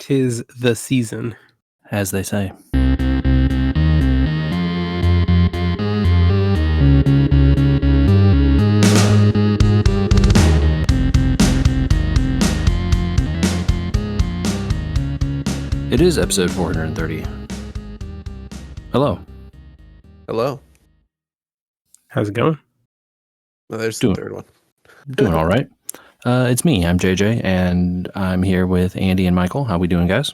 'tis the season. As they say. It is episode 430. Hello. Hello. How's it going? Well, there's the third one. Doing all right. It's me. I'm JJ, and I'm here with Andy and Michael. How we doing, guys?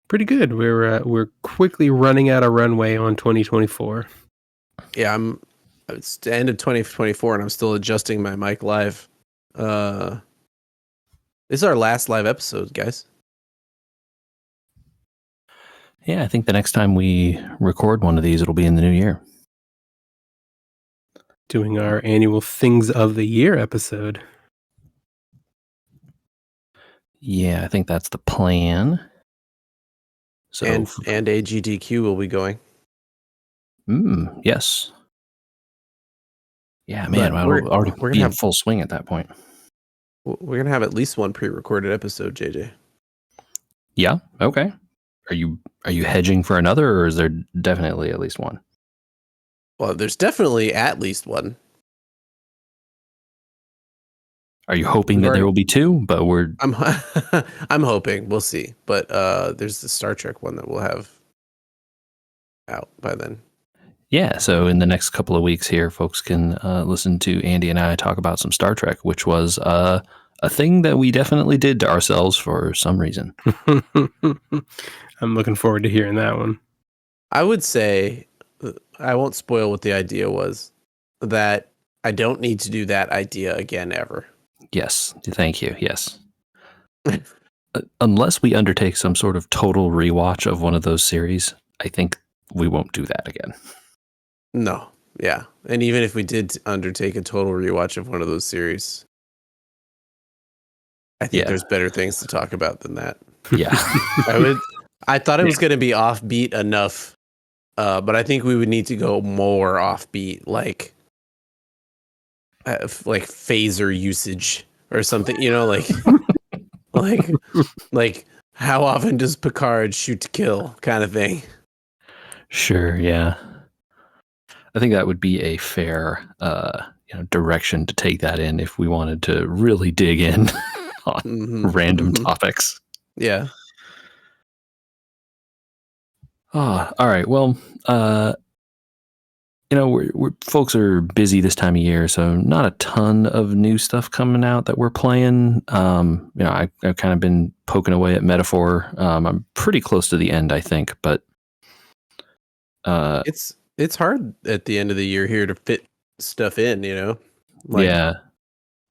Pretty good. We're quickly running out of runway on 2024. Yeah, it's the end of 2024, and I'm still adjusting my mic live. This is our last live episode, guys. Yeah, I think the next time we record one of these, it'll be in the new year. Doing our annual Things of the Year episode. Yeah, I think that's the plan. So and AGDQ will be going. Yes. Yeah, man, we're already be in full swing at that point. We're gonna have at least one pre-recorded episode, JJ. Yeah. Okay. Are you hedging for another, or is there definitely at least one? Well, there's definitely at least one. Are you hoping that there will be two? But I'm hoping. We'll see. But there's the Star Trek one that we'll have out by then. Yeah. So in the next couple of weeks here, folks can listen to Andy and I talk about some Star Trek, which was a thing that we definitely did to ourselves for some reason. I'm looking forward to hearing that one. I would say, I won't spoil what the idea was, that I don't need to do that idea again ever. Yes. Thank you. Yes. Unless we undertake some sort of total rewatch of one of those series, I think we won't do that again. No. Yeah. And even if we did undertake a total rewatch of one of those series, I think there's better things to talk about than that. Yeah. I thought it was going to be offbeat enough, but I think we would need to go more offbeat, like phaser usage or something, like how often does Picard shoot to kill kind of thing. Sure. Yeah. I think that would be a fair, direction to take that in if we wanted to really dig in on random topics. Yeah. Oh, all right. Well, we're folks are busy this time of year, so not a ton of new stuff coming out that we're playing. I've kind of been poking away at Metaphor. I'm pretty close to the end, I think, but it's hard at the end of the year here to fit stuff in. Yeah.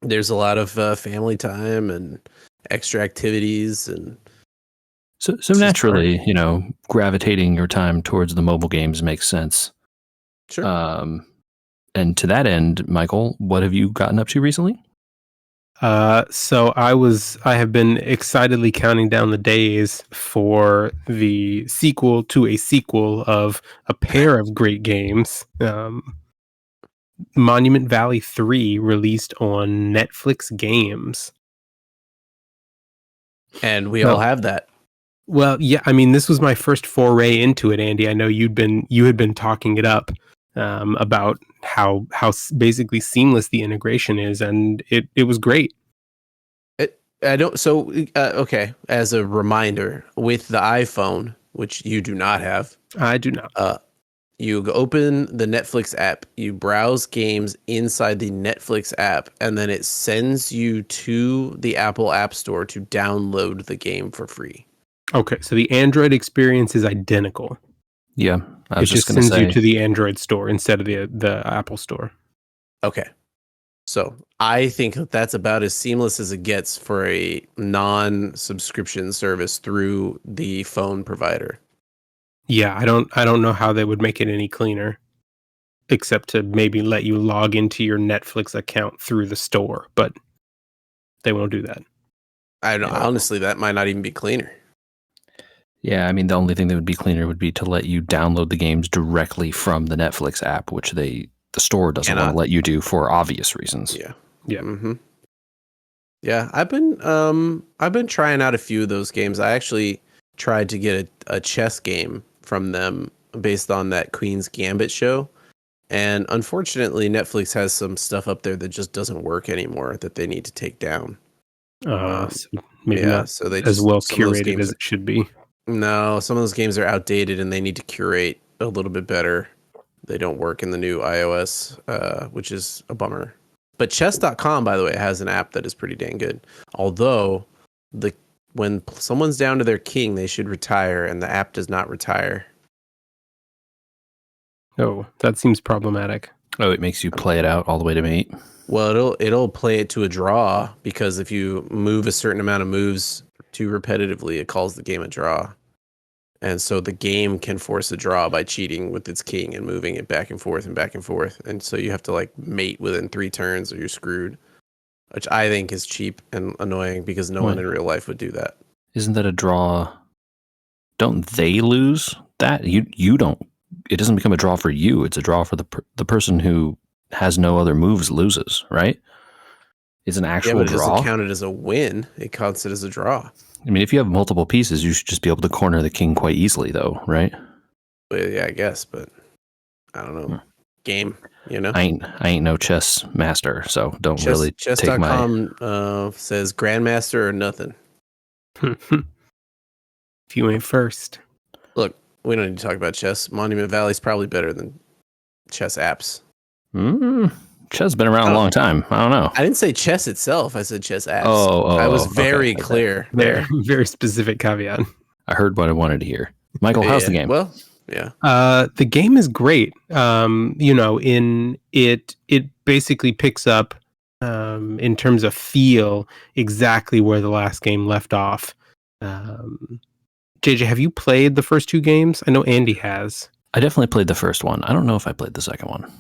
There's a lot of family time and extra activities, and so naturally, gravitating your time towards the mobile games makes sense. Sure. And to that end, Michael, what have you gotten up to recently? So I have been excitedly counting down the days for the sequel to a sequel of a pair of great games. Monument Valley 3 released on Netflix Games. And we all have that. Well, yeah, I mean, this was my first foray into it, Andy. I know you had been talking it up about how basically seamless the integration is, and it was great. Okay, as a reminder, with the iPhone, which you do not have. I do not. You open the Netflix app, you browse games inside the Netflix app, and then it sends you to the Apple App Store to download the game for free. Okay, so the Android experience is identical. Yeah, it just sends you to the Android store instead of the Apple Store. Okay, so I think that's about as seamless as it gets for a non-subscription service through the phone provider. Yeah, I don't know how they would make it any cleaner, except to maybe let you log into your Netflix account through the store, but they won't do that. Honestly, that might not even be cleaner. Yeah, I mean, the only thing that would be cleaner would be to let you download the games directly from the Netflix app, which the store doesn't want to let you do for obvious reasons. Yeah. Yeah. Mm-hmm. Yeah, I've been trying out a few of those games. I actually tried to get a chess game from them based on that Queen's Gambit show. And unfortunately, Netflix has some stuff up there that just doesn't work anymore that they need to take down. So maybe Yeah, not so they as just well some of those curated games as it should be. No, some of those games are outdated and they need to curate a little bit better. They don't work in the new iOS, which is a bummer. But chess.com, by the way, has an app that is pretty dang good. Although when someone's down to their king, they should retire, and the app does not retire. Oh, that seems problematic. Oh, it makes you play it out all the way to mate. Well, it'll play it to a draw because if you move a certain amount of moves too repetitively, it calls the game a draw. And so the game can force a draw by cheating with its king and moving it back and forth and back and forth. And so you have to like mate within 3 turns or you're screwed, which I think is cheap and annoying because no one in real life would do that. Isn't that a draw? Don't they lose that? You don't. It doesn't become a draw for you. It's a draw for the person who has no other moves loses, right? It's an actual but it draw. doesn't count it as a win. It counts it as a draw. I mean, if you have multiple pieces, you should just be able to corner the king quite easily, though, right? Well, yeah, I guess, but I don't know. Game, you know. I ain't no chess master, so don't really take my. Chess.com says grandmaster or nothing. If you ain't first. Look, we don't need to talk about chess. Monument Valley's probably better than chess apps. Chess has been around a long time. I don't know. I didn't say chess itself. I said chess apps. Oh, I was very clear there. Very specific caveat. I heard what I wanted to hear. Michael, how's the game? Well, yeah. The game is great. You know, it basically picks up in terms of feel exactly where the last game left off. JJ, have you played the first 2 games? I know Andy has. I definitely played the first one. I don't know if I played the second one.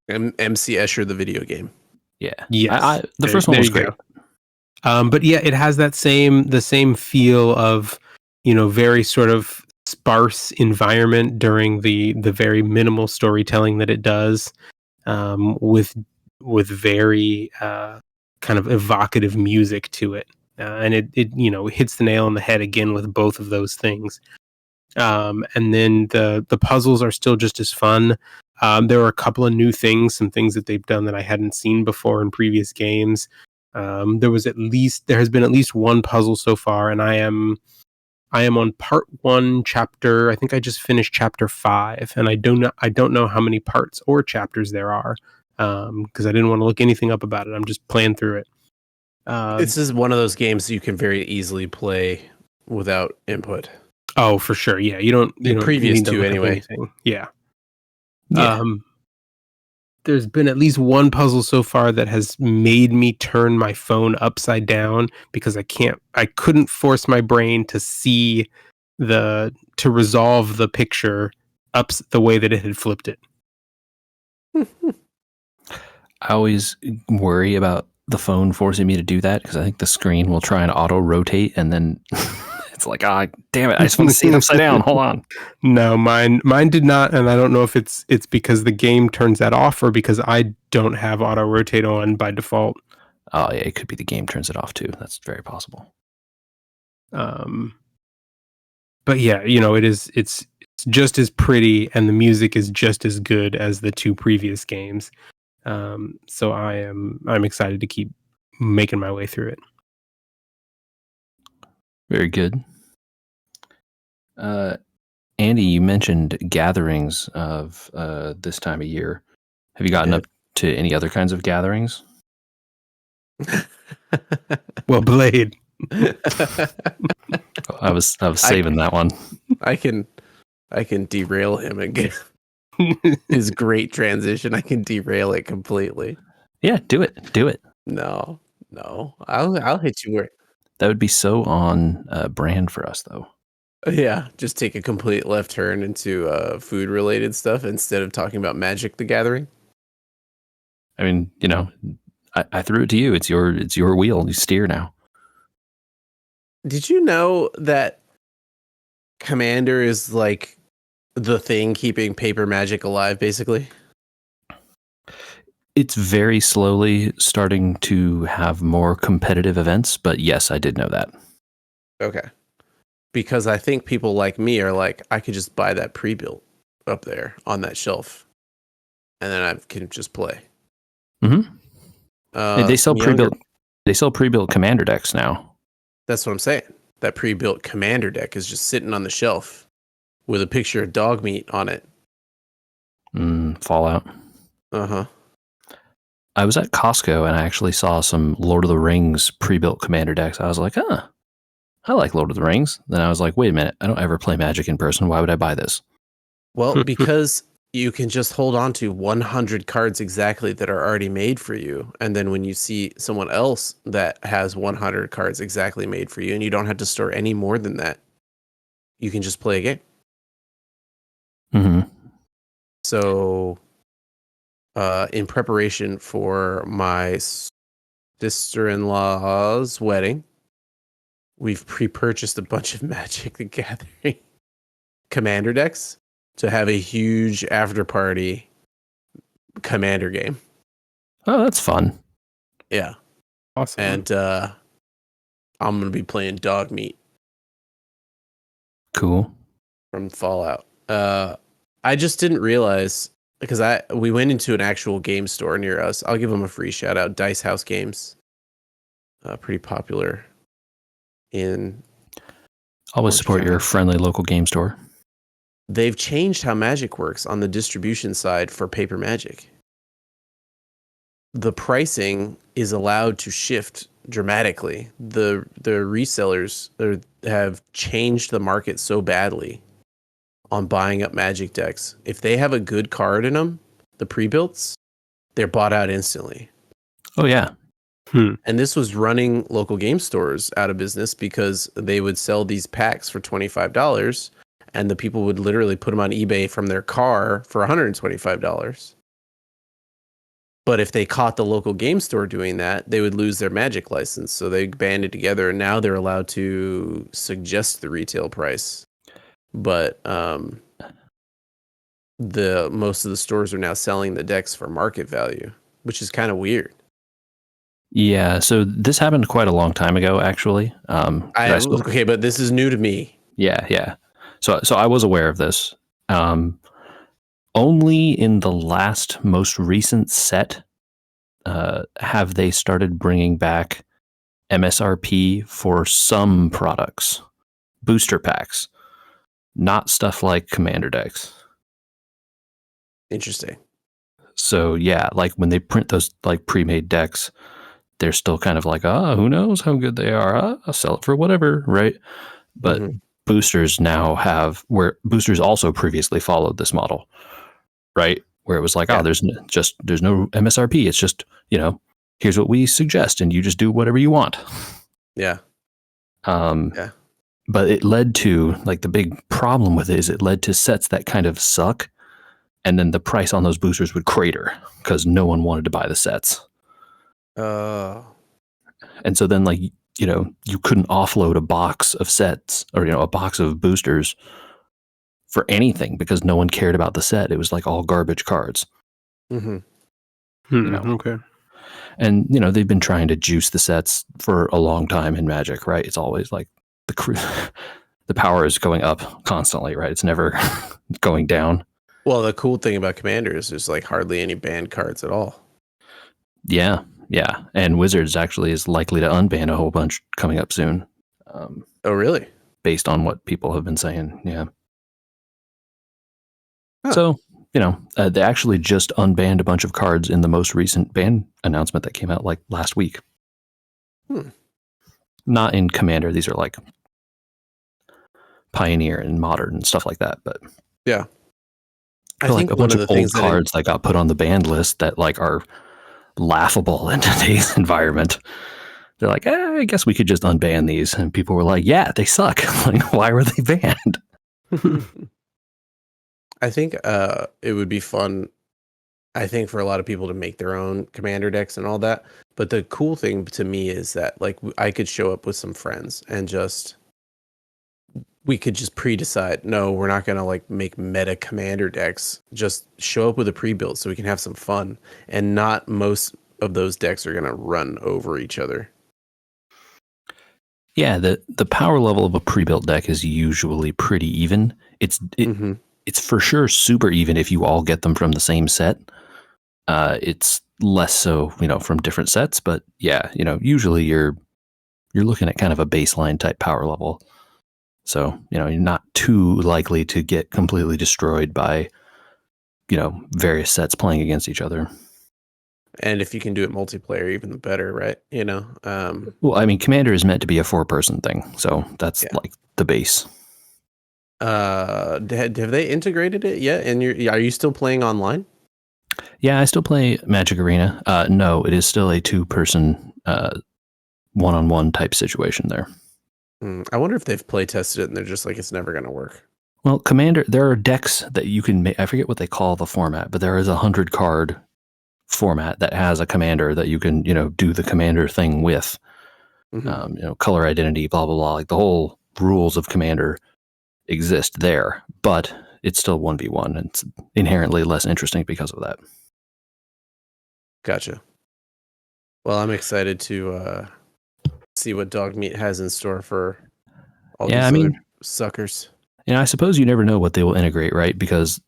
MC Escher, the video game. Yeah. Yes. The first one was great. But yeah, it has the same feel of, you know, very sort of sparse environment during the very minimal storytelling that it does, with very kind of evocative music to it, and it you know hits the nail on the head again with both of those things. And then the puzzles are still just as fun. There are a couple of new things, some things that they've done that I hadn't seen before in previous games. There has been at least one puzzle so far, and I am on part 1, chapter. I think I just finished chapter 5, and I don't know how many parts or chapters there are, because I didn't want to look anything up about it. I'm just playing through it. This is one of those games you can very easily play without input. Oh, for sure. Yeah, you don't. The previous 2 anyway. Yeah. There's been at least one puzzle so far that has made me turn my phone upside down because I couldn't force my brain to see to resolve the picture up the way that it had flipped it. I always worry about the phone forcing me to do that because I think the screen will try and auto rotate and then it's like, damn it, I just want to see it upside down. Hold on. No, mine did not, and I don't know if it's because the game turns that off or because I don't have auto rotate on by default. Oh yeah, it could be the game turns it off too. That's very possible. But yeah, you know, it's just as pretty and the music is just as good as the 2 previous games. So I'm excited to keep making my way through it. Very good. Andy, you mentioned gatherings of this time of year. Have you gotten up to any other kinds of gatherings? Well played. I was saving that one. I can derail him again. His great transition. I can derail it completely. Yeah, do it. No. I'll hit you where. That would be so on brand for us, though. Yeah, just take a complete left turn into food related stuff instead of talking about Magic the Gathering. I mean, you know, I threw it to you. It's your wheel. You steer now. Did you know that Commander is like the thing keeping paper Magic alive, basically? It's very slowly starting to have more competitive events, but yes, I did know that. Okay. Because I think people like me are like, I could just buy that pre-built up there on that shelf, and then I can just play. Mm-hmm. They sell Some younger, pre-built. They sell pre-built commander decks now. that's what I'm saying. That pre-built commander deck is just sitting on the shelf with a picture of dog meat on it. Fallout. Uh-huh. I was at Costco and I actually saw some Lord of the Rings pre-built commander decks. I was like, I like Lord of the Rings. Then I was like, wait a minute, I don't ever play Magic in person. Why would I buy this? Well, because you can just hold on to 100 cards exactly that are already made for you. And then when you see someone else that has 100 cards exactly made for you, and you don't have to store any more than that, you can just play a game. Mm-hmm. So, in preparation for my sister-in-law's wedding, we've pre-purchased a bunch of Magic the Gathering commander decks to have a huge after-party commander game. Oh, that's fun. Yeah. Awesome. And I'm going to be playing Dog Meat Cool. from Fallout. I just didn't realize, because we went into an actual game store near us. I'll give them a free shout out. Dice House Games. Pretty popular in Always Orange support County. your friendly local game store. They've changed how Magic works on the distribution side for paper Magic. The pricing is allowed to shift dramatically. The resellers have changed the market so badly on buying up Magic decks. If they have a good card in them, the pre-builts, they're bought out instantly. Oh, yeah. And this was running local game stores out of business because they would sell these packs for $25 and the people would literally put them on eBay from their car for $125. But if they caught the local game store doing that, they would lose their Magic license. So they banded together, and now they're allowed to suggest the retail price. But most of the stores are now selling the decks for market value, which is kind of weird. Yeah, so this happened quite a long time ago, actually. Okay, but this is new to me. Yeah. So I was aware of this. Only in the last most recent set have they started bringing back MSRP for some products, booster packs, not stuff like commander decks. Interesting. So yeah, like when they print those like pre-made decks, they're still kind of like, who knows how good they are? I'll sell it for whatever, right? But boosters now have, where boosters also previously followed this model, right? Where it was like, there's no MSRP. It's just, here's what we suggest, and you just do whatever you want. Yeah. But it led to, like, the big problem with it is it led to sets that kind of suck, and then the price on those boosters would crater because no one wanted to buy the sets. And so then, like, you couldn't offload a box of sets or, a box of boosters for anything because no one cared about the set. It was like all garbage cards. Okay. And, they've been trying to juice the sets for a long time in Magic, right? It's always like the power is going up constantly, right? It's never going down. Well, the cool thing about Commander is there's like hardly any banned cards at all. Yeah. And Wizards actually is likely to unban a whole bunch coming up soon. Oh, really? Based on what people have been saying. Yeah. Huh. So, they actually just unbanned a bunch of cards in the most recent ban announcement that came out like last week. Not in Commander. These are like Pioneer and Modern and stuff like that. But yeah, I think like a bunch of old cards that got put on the banned list that like are laughable in today's environment. They're like, I guess we could just unban these. And people were like, yeah, they suck. Like, why were they banned? I think it would be fun, I think, for a lot of people to make their own commander decks and all that. But the cool thing to me is that, like, I could show up with some friends and just we could just pre-decide, no, we're not going to like make meta commander decks. Just show up with a pre-built so we can have some fun. And not most of those decks are going to run over each other. Yeah, the power level of a pre-built deck is usually pretty even. It's for sure super even if you all get them from the same set. It's less so, from different sets, but yeah, usually you're looking at kind of a baseline type power level. So, you're not too likely to get completely destroyed by, various sets playing against each other. And if you can do it multiplayer, even better, right? Well, I mean, Commander is meant to be a 4-person thing, so that's like the base. Have they integrated it yet? And are you still playing online? Yeah, I still play Magic Arena. No, it is still a 2-person one-on-one type situation there. I wonder if they've play tested it and they're just like, it's never going to work. Well, Commander, there are decks that you can make. I forget what they call the format, but there is a 100-card format that has a commander that you can, do the commander thing with. Color identity, blah, blah, blah. Like the whole rules of Commander exist there, but it's still 1v1. And it's inherently less interesting because of that. Gotcha. Well, I'm excited to see what Dog Meat has in store for all these other suckers. I suppose you never know what they will integrate, right? Because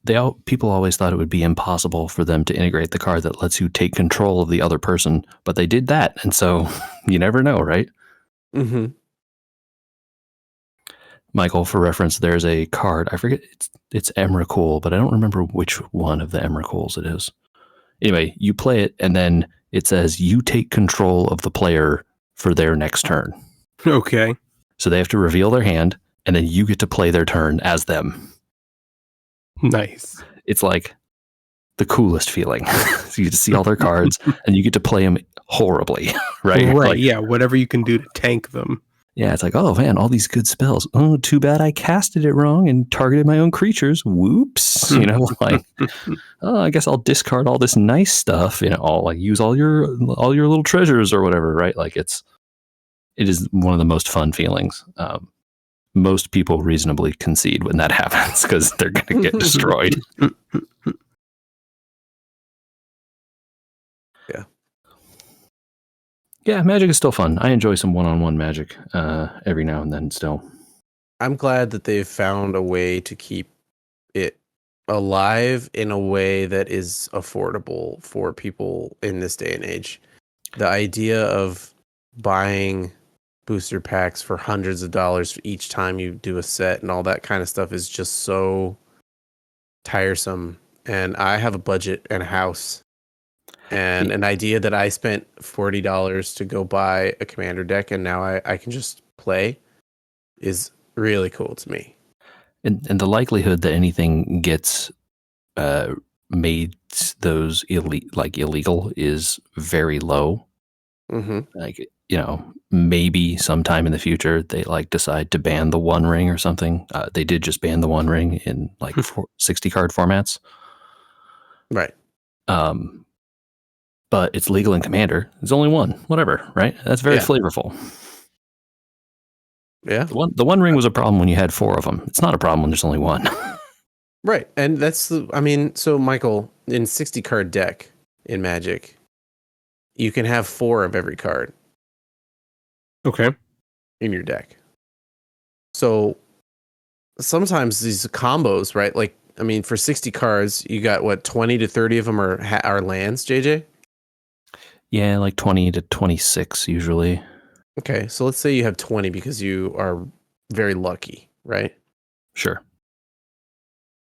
people always thought it would be impossible for them to integrate the card that lets you take control of the other person, but they did that, and so you never know, right? Mm-hmm. Michael, for reference, there's a card. I forget it's Emrakul, but I don't remember which one of the Emrakuls it is. Anyway, you play it, and then it says you take control of the player for their next turn. Okay. So they have to reveal their hand, and then you get to play their turn as them. Nice. It's like the coolest feeling. So you get to see all their cards, and you get to play them horribly, right? Right, like, yeah, whatever you can do to tank them. Yeah, it's like, oh man, all these good spells. Oh, too bad I casted it wrong and targeted my own creatures. Whoops. Oh, I guess I'll discard all this nice stuff. I'll like use all your little treasures or whatever, right? Like it is one of the most fun feelings. Most people reasonably concede when that happens because they're going to get destroyed. Yeah. Yeah, Magic is still fun. I enjoy some one-on-one Magic every now and then still. I'm glad that they've found a way to keep it alive in a way that is affordable for people in this day and age. The idea of buying booster packs for hundreds of dollars each time you do a set and all that kind of stuff is just so tiresome. And I have a budget and a house, and an idea that I spent $40 to go buy a commander deck and now I can just play is really cool to me. And the likelihood that anything gets made those illegal is very low. Mm-hmm. Like, maybe sometime in the future they like decide to ban the One Ring or something. They did just ban the One Ring in like 60 card formats. Right. But it's legal in Commander. There's only one, whatever, right? That's very flavorful. Yeah. The one Ring was a problem when you had 4 of them. It's not a problem when there's only one. Right. And so Michael, in 60 card deck in Magic, you can have 4 of every card. Okay. In your deck. So sometimes these combos, right? Like, for 60 cards, you got 20 to 30 of them are lands, JJ? Yeah, like 20 to 26 usually. Okay, so let's say you have 20 because you are very lucky, right? Sure.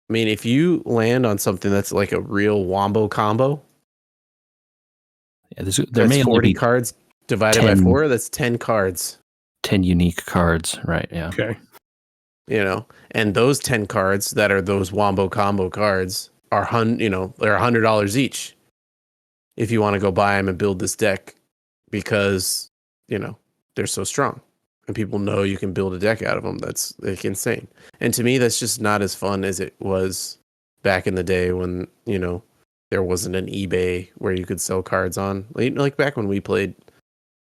If you land on something that's like a real wombo combo, there may 40 be cards divided by 4, that's 10 cards. 10 unique cards, right? Yeah. Okay. And those 10 cards that are those wombo combo cards are they're $100 each. If you want to go buy them and build this deck because, they're so strong and people know you can build a deck out of them. That's like insane. And to me, that's just not as fun as it was back in the day when, there wasn't an eBay where you could sell cards on. Like back when we played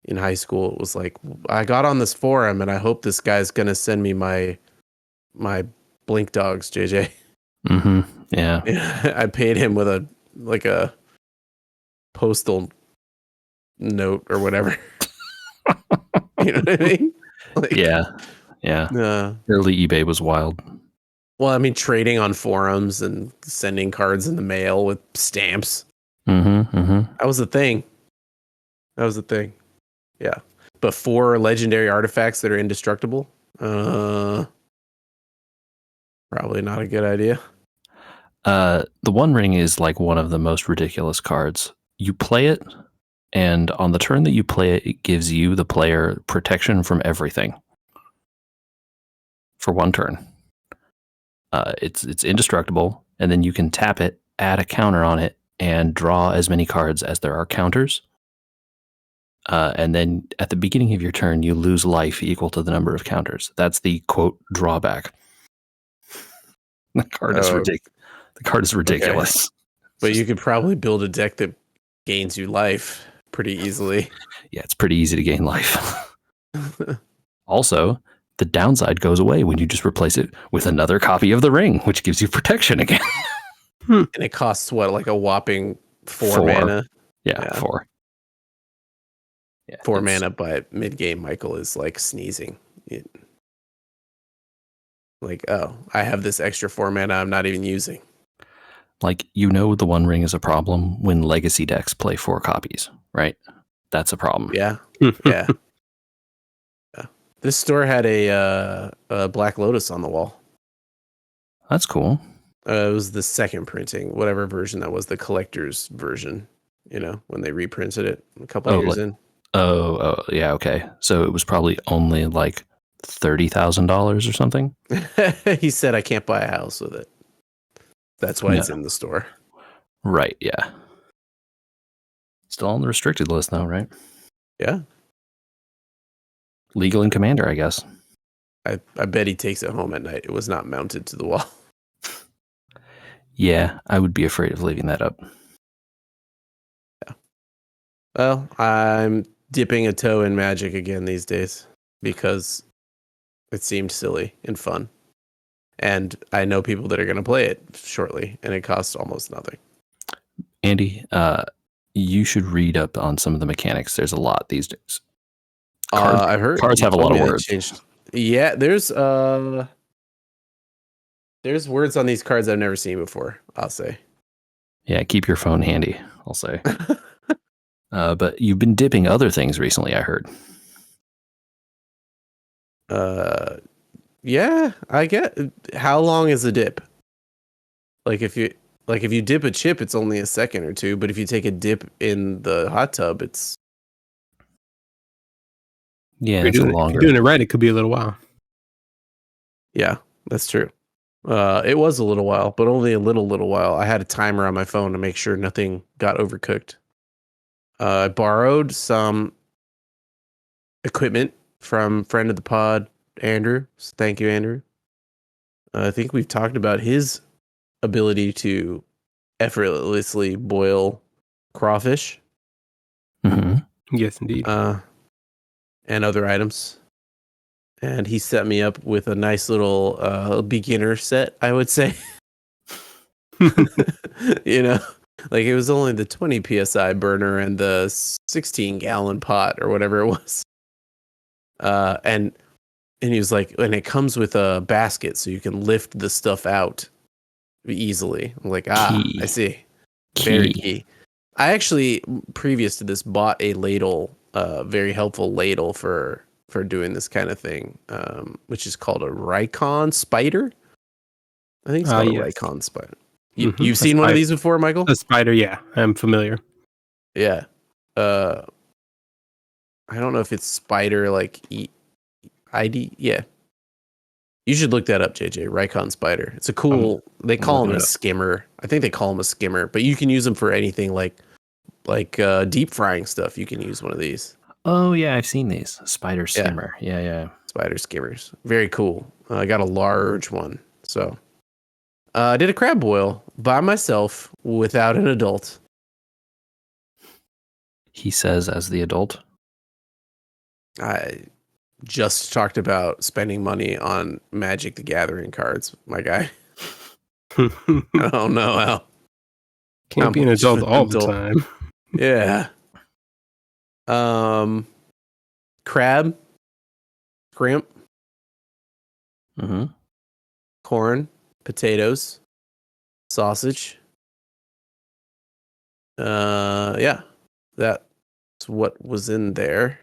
in high school, it was like, I got on this forum and I hope this guy's going to send me my my Blink dogs, JJ. Mm-hmm. Yeah. I paid him with a postal note or whatever. You know what I mean? Like, Yeah. Early eBay was wild. Well, I mean, trading on forums and sending cards in the mail with stamps. That was the thing. Yeah. But 4 legendary artifacts that are indestructible? Probably not a good idea. The One Ring is like one of the most ridiculous cards. You play it, and on the turn that you play it, it gives you, the player, protection from everything for 1 turn. It's indestructible, and then you can tap it, add a counter on it, and draw as many cards as there are counters. And then at the beginning of your turn, you lose life equal to the number of counters. That's the quote drawback. The card is ridiculous. The card is ridiculous. Okay. But you could probably build a deck that gains you life pretty easily. Yeah, it's pretty easy to gain life. Also, the downside goes away when you just replace it with another copy of the ring, which gives you protection again. And it costs what, like a whopping 4 mana? Yeah, 4. Yeah, 4 mana by mid-game, Michael is like sneezing. Like, oh, I have this extra 4 mana I'm not even using. Like, the One Ring is a problem when legacy decks play 4 copies, right? That's a problem. Yeah. Yeah. This store had a Black Lotus on the wall. That's cool. It was the second printing, whatever version that was, the collector's version, when they reprinted it a couple years in. Oh, yeah, okay. So it was probably only like $30,000 or something? He said, I can't buy a house with it. That's why it's in the store. Right, yeah. Still on the restricted list, though, right? Yeah. Legal in Commander, I guess. I bet he takes it home at night. It was not mounted to the wall. Yeah, I would be afraid of leaving that up. Yeah. Well, I'm dipping a toe in Magic again these days because it seemed silly and fun. And I know people that are going to play it shortly, and it costs almost nothing. Andy, you should read up on some of the mechanics. There's a lot these days. I've heard cards have a lot of words. Yeah, there's words on these cards I've never seen before, I'll say. Yeah, keep your phone handy, I'll say. But you've been dipping other things recently, I heard. Yeah, I get. How long is a dip? Like if you dip a chip, it's only a second or two. But if you take a dip in the hot tub, it's it's longer. If you're doing it right, it could be a little while. Yeah, that's true. It was a little while, but only a little while. I had a timer on my phone to make sure nothing got overcooked. I borrowed some equipment from friend of the pod, Andrew. So thank you, Andrew. I think we've talked about his ability to effortlessly boil crawfish. Mm-hmm. Yes, indeed. And other items. And he set me up with a nice little beginner set, I would say. Like it was only the 20 psi burner and the 16-gallon pot or whatever it was. And he was like, and it comes with a basket so you can lift the stuff out easily. I'm like, Key. I see. Very key. I actually, previous to this, bought a ladle, very helpful ladle for doing this kind of thing, which is called a Rikon Spider. I think it's called a Rikon Spider. You've seen one of these before, Michael? A spider, yeah. I'm familiar. Yeah. I don't know if it's Spider like ID. Yeah. You should look that up, JJ. Rikon Spider. It's a cool. They call him a skimmer. I think they call him a skimmer, but you can use them for anything like deep frying stuff. You can use one of these. Oh yeah, I've seen these. Spider skimmer. Yeah. Spider skimmers. Very cool. I got a large one. So I did a crab boil by myself without an adult. He says as the adult. just talked about spending money on Magic the Gathering cards, my guy. I don't know how. Can't be an adult all the time. Yeah. Crab, shrimp, corn, potatoes, sausage. Yeah, that's what was in there.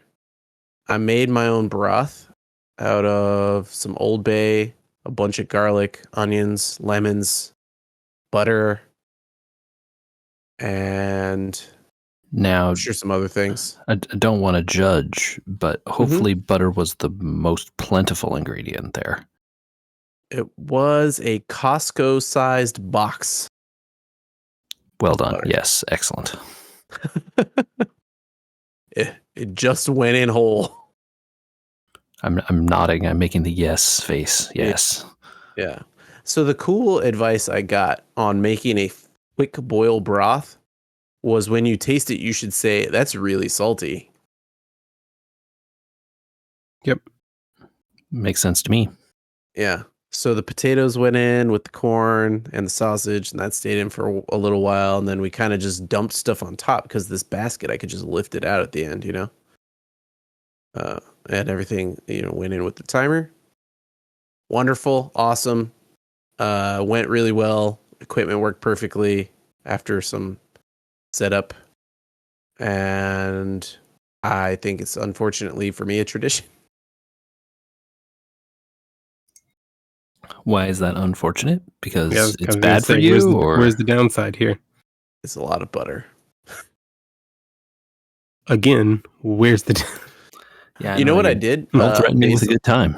I made my own broth out of some Old Bay, a bunch of garlic, onions, lemons, butter, and now I'm sure some other things. I don't want to judge, but hopefully butter was the most plentiful ingredient there. It was a Costco-sized box. Well done. Butter. Yes, excellent. It just went in whole. I'm nodding. I'm making the yes face. Yes. Yeah. So the cool advice I got on making a quick boil broth was when you taste it, you should say, that's really salty. Yep. Makes sense to me. Yeah. So the potatoes went in with the corn and the sausage, and that stayed in for a little while. And then we kind of just dumped stuff on top because this basket, I could just lift it out at the end, and everything, went in with the timer. Wonderful. Awesome. Went really well. Equipment worked perfectly after some setup. And I think it's unfortunately for me a tradition. Why is that unfortunate? Because Yeah, it's bad for you, where's the downside here? It's a lot of butter. Again, where's the? Yeah, you know what I did? Don't threaten me with a good time.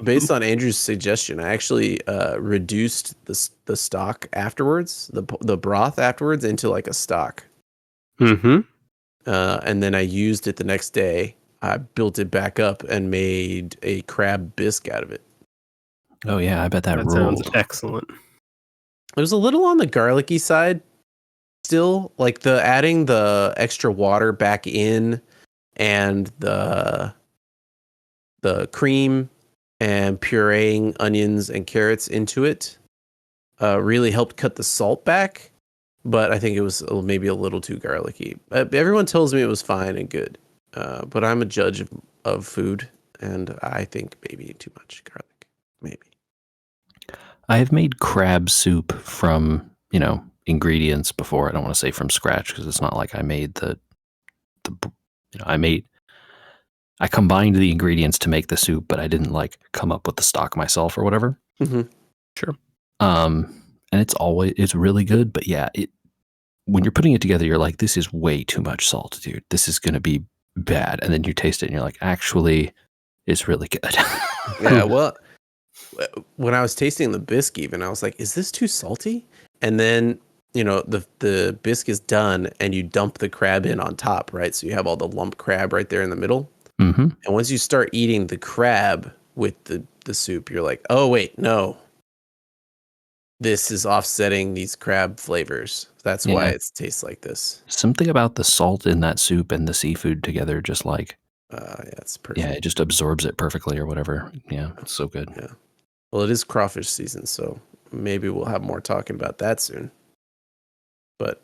Based on Andrew's suggestion, I actually reduced the stock afterwards, the broth afterwards, into like a stock. Mm-hmm. And then I used it the next day. I built it back up and made a crab bisque out of it. Oh yeah, I bet that ruled. Sounds excellent. It was a little on the garlicky side still, like adding the extra water back in and the cream and pureeing onions and carrots into it really helped cut the salt back, but I think it was maybe a little too garlicky. Everyone tells me it was fine and good, but I'm a judge of food, and I think maybe too much garlic, maybe. I have made crab soup from, ingredients before. I don't want to say from scratch because it's not like I made I combined the ingredients to make the soup, but I didn't come up with the stock myself or whatever. Mm-hmm. Sure. And it's really good, but yeah, when you're putting it together, you're like, this is way too much salt, dude. This is going to be bad. And then you taste it and you're like, actually, it's really good. Yeah, well, when I was tasting the bisque even, I was like, is this too salty? And then, the bisque is done and you dump the crab in on top, right? So you have all the lump crab right there in the middle. Mm-hmm. And once you start eating the crab with the soup, you're like, oh, wait, no. This is offsetting these crab flavors. That's why it tastes like this. Something about the salt in that soup and the seafood together just it's perfect. Yeah, it just absorbs it perfectly or whatever. Yeah, it's so good. Yeah. Well, it is crawfish season, so maybe we'll have more talking about that soon. But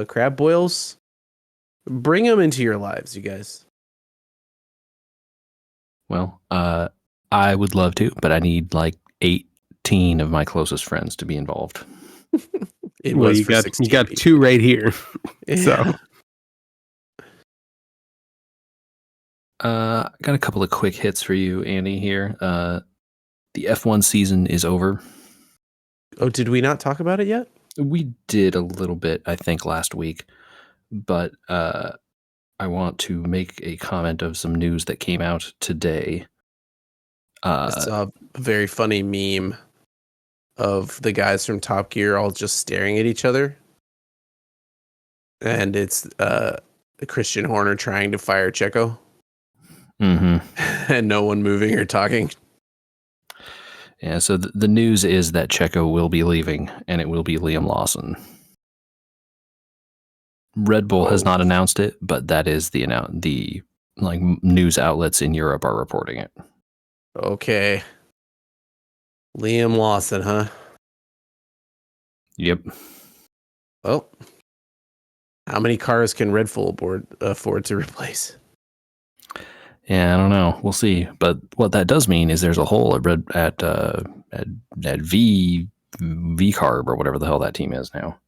crab boils, bring them into your lives, you guys. Well, I would love to, but I need 18 of my closest friends to be involved. You got two right here. Yeah. So I got a couple of quick hits for you, Andy, here. The F1 season is over. Oh, did we not talk about it yet? We did a little bit, I think, last week, but I want to make a comment of some news that came out today. I saw a very funny meme of the guys from Top Gear all just staring at each other. And it's Christian Horner trying to fire Checo. Mm-hmm. And no one moving or talking. Yeah, so the news is that Checo will be leaving, and it will be Liam Lawson. Red Bull has not announced it, but that is the like news outlets in Europe are reporting it. Okay. Liam Lawson, huh? Yep. Well, how many cars can Red Bull afford to replace? Yeah, I don't know. We'll see. But what that does mean is there's a hole at V-Carb or whatever the hell that team is now.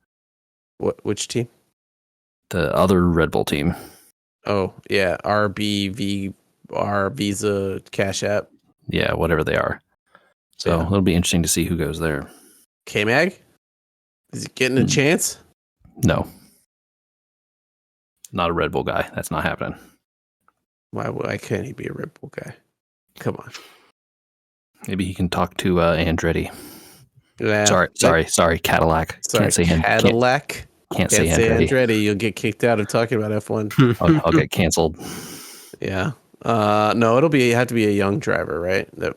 Which team? The other Red Bull team. Oh, yeah. RBVR Visa Cash App. Yeah, whatever they are. So Yeah. it'll be interesting to see who goes there. K-Mag? Is he getting a chance? No. Not a Red Bull guy. That's not happening. Why can't he be a Red Bull guy? Come on. Maybe he can talk to Andretti. Yeah, Sorry, Cadillac. Sorry, Cadillac. Can't say Andretti. You'll get kicked out of talking about F1. I'll get canceled. Yeah. No, have to be a young driver, right? It'll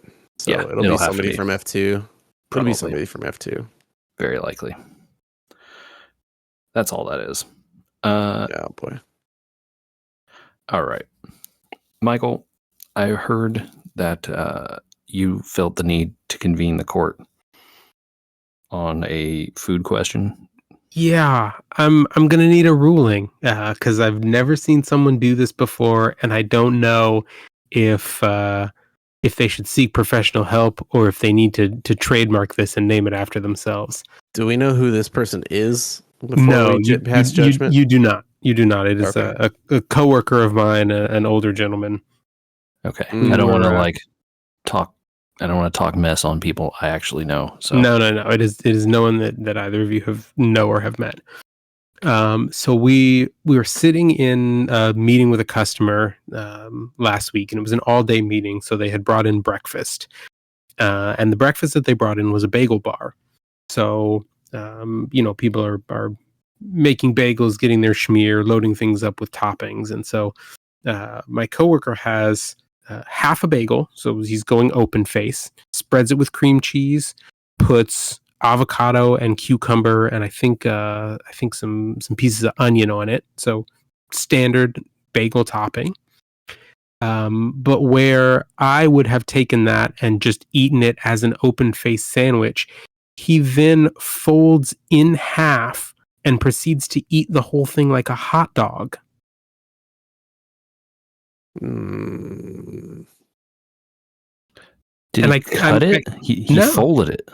be somebody from F2. It'll be somebody from F2. Very likely. That's all that is. Yeah, boy. All right. Michael, I heard that you felt the need to convene the court on a food question. Yeah, I'm gonna need a ruling because I've never seen someone do this before, and I don't know if they should seek professional help or if they need to trademark this and name it after themselves. Do we know who this person is? No, you do not. You do not. It is okay. a coworker of mine, an older gentleman. Okay, I don't want to talk. I don't want to talk mess on people I actually know. So no. It is no one that either of you know or have met. So we were sitting in a meeting with a customer last week, and it was an all-day meeting. So they had brought in breakfast, and the breakfast that they brought in was a bagel bar. So people are making bagels, getting their schmear, loading things up with toppings, and so my coworker has half a bagel, so he's going open face, spreads it with cream cheese, puts avocado and cucumber, and I think some pieces of onion on it. So standard bagel topping. But where I would have taken that and just eaten it as an open face sandwich, he then folds in half and proceeds to eat the whole thing like a hot dog. Did he cut it? He folded it.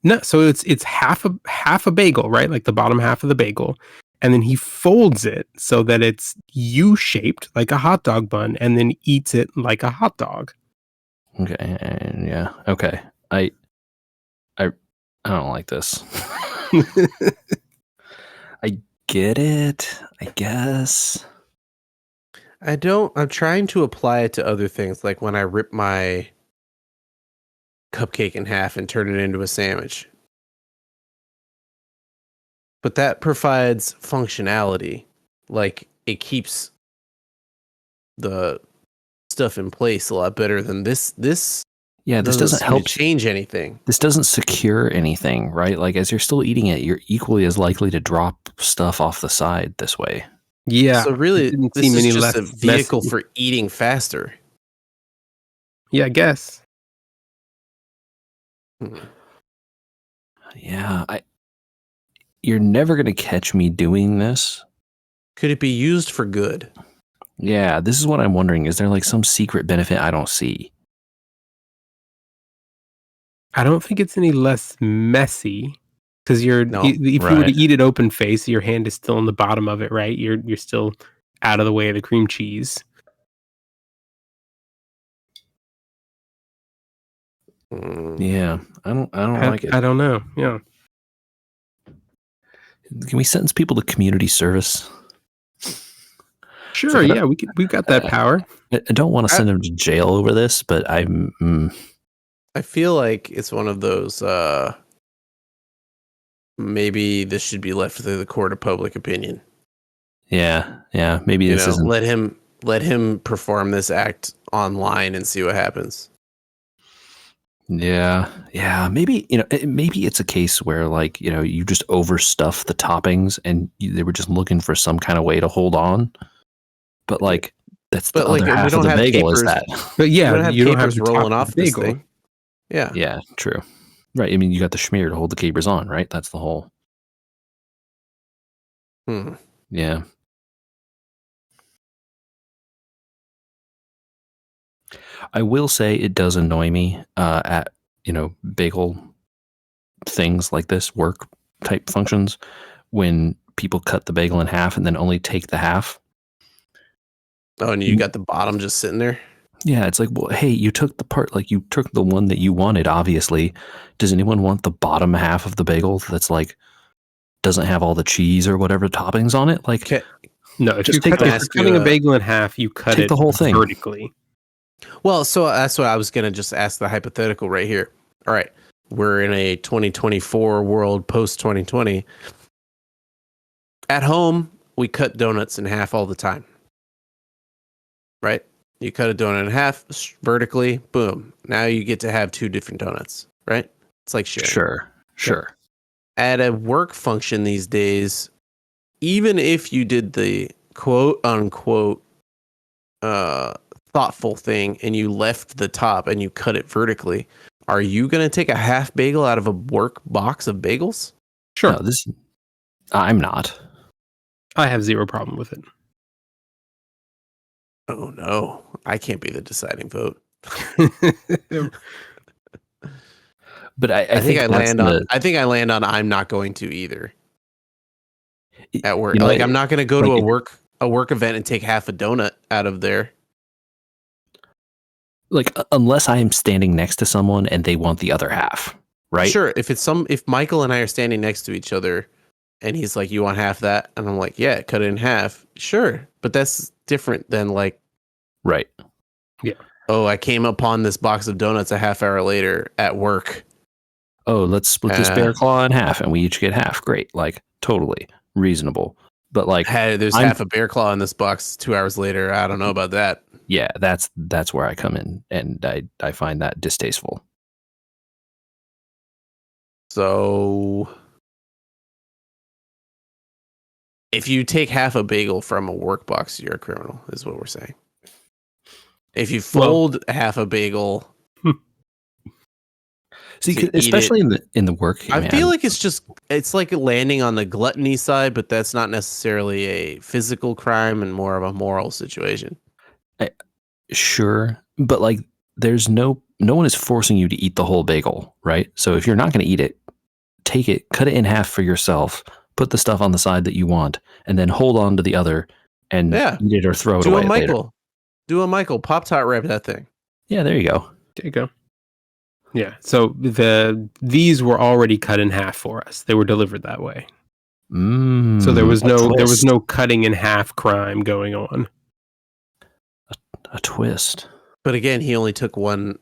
No, so it's half a bagel, right? Like the bottom half of the bagel, and then he folds it so that it's U-shaped like a hot dog bun, and then eats it like a hot dog. Okay, yeah, okay. I don't like this. I get it, I guess. I don't. I'm trying to apply it to other things, like when I rip my cupcake in half and turn it into a sandwich. But that provides functionality. Like, it keeps the stuff in place a lot better than this. This doesn't help change anything. This doesn't secure anything, right? Like, as you're still eating it, you're equally as likely to drop stuff off the side this way. Yeah. So really, this is just a vehicle for eating faster. Yeah, I guess. Yeah, you're never going to catch me doing this. Could it be used for good? Yeah, this is what I'm wondering. Is there like some secret benefit I don't see? I don't think it's any less messy because if you were to eat it open face, your hand is still on the bottom of it, right? You're still out of the way of the cream cheese. Yeah, I don't like it. I don't know. Yeah. Can we sentence people to community service? Sure. Yeah, we've got that power. I don't want to send them to jail over this, but I feel like it's one of those. Maybe this should be left to the court of public opinion. Yeah. Maybe this isn't. Let him perform this act online and see what happens. Yeah. Maybe maybe it's a case where you just overstuff the toppings and they were just looking for some kind of way to hold on. But That's But the like, other we half of don't the have bagel is capers. that. But You yeah, don't have you don't have capers the rolling top off of the this bagel. thing. Yeah. Yeah, true. Right. I mean, you got the schmear to hold the capers on, right? That's the whole. Hmm. Yeah. I will say it does annoy me at, bagel things like this, work type functions, when people cut the bagel in half and then only take the half. Oh, and you got the bottom just sitting there. Yeah, it's like, well, hey, you took the part, like you took the one that you wanted, obviously. Does anyone want the bottom half of the bagel that's like, doesn't have all the cheese or whatever toppings on it? Like, Okay. No, if Just you're take cutting a bagel in half, you cut take it the whole thing. vertically. Well, so that's what I was going to just ask the hypothetical right here. All right. We're in a 2024 world post 2020. At home, we cut donuts in half all the time. Right? You cut a donut in half vertically, boom. Now you get to have two different donuts, right? It's like sharing. Sure. At a work function these days, even if you did the quote unquote thoughtful thing and you left the top and you cut it vertically, are you going to take a half bagel out of a work box of bagels? Sure. No, I'm not. I have zero problem with it. Oh no, I can't be the deciding vote. But I think I that's land on I'm not going to either at work. You know, Like I'm not going to go to like a work event and take half a donut out of there. like unless I am standing next to someone and they want the other half, right? Sure, if Michael and I are standing next to each other and he's like, "You want half that?" and I'm like, "Yeah, cut it in half." Sure, but that's different than like, Right. Yeah. oh, I came upon this box of donuts a half hour later at work. Oh, let's split this bear claw in half and we each get half. Great. Like totally reasonable. But like There's half a bear claw in this box 2 hours later. I don't know about that. Yeah, that's where I come in, and I find that distasteful. So if you take half a bagel from a work box, you're a criminal, is what we're saying. If you fold half a bagel, see, especially in the work, I feel like it's like landing on the gluttony side, but that's not necessarily a physical crime and more of a moral situation. Sure, but like there's no one is forcing you to eat the whole bagel, right? So if you're not going to eat it, take it, cut it in half for yourself, put the stuff on the side that you want, and then hold on to the other and eat it or throw it away later. Do a Michael Pop-Tart wrap that thing. Yeah, there you go. There you go. Yeah. So these were already cut in half for us. They were delivered that way. So there was no cutting in half crime going on. A twist. But again, he only took one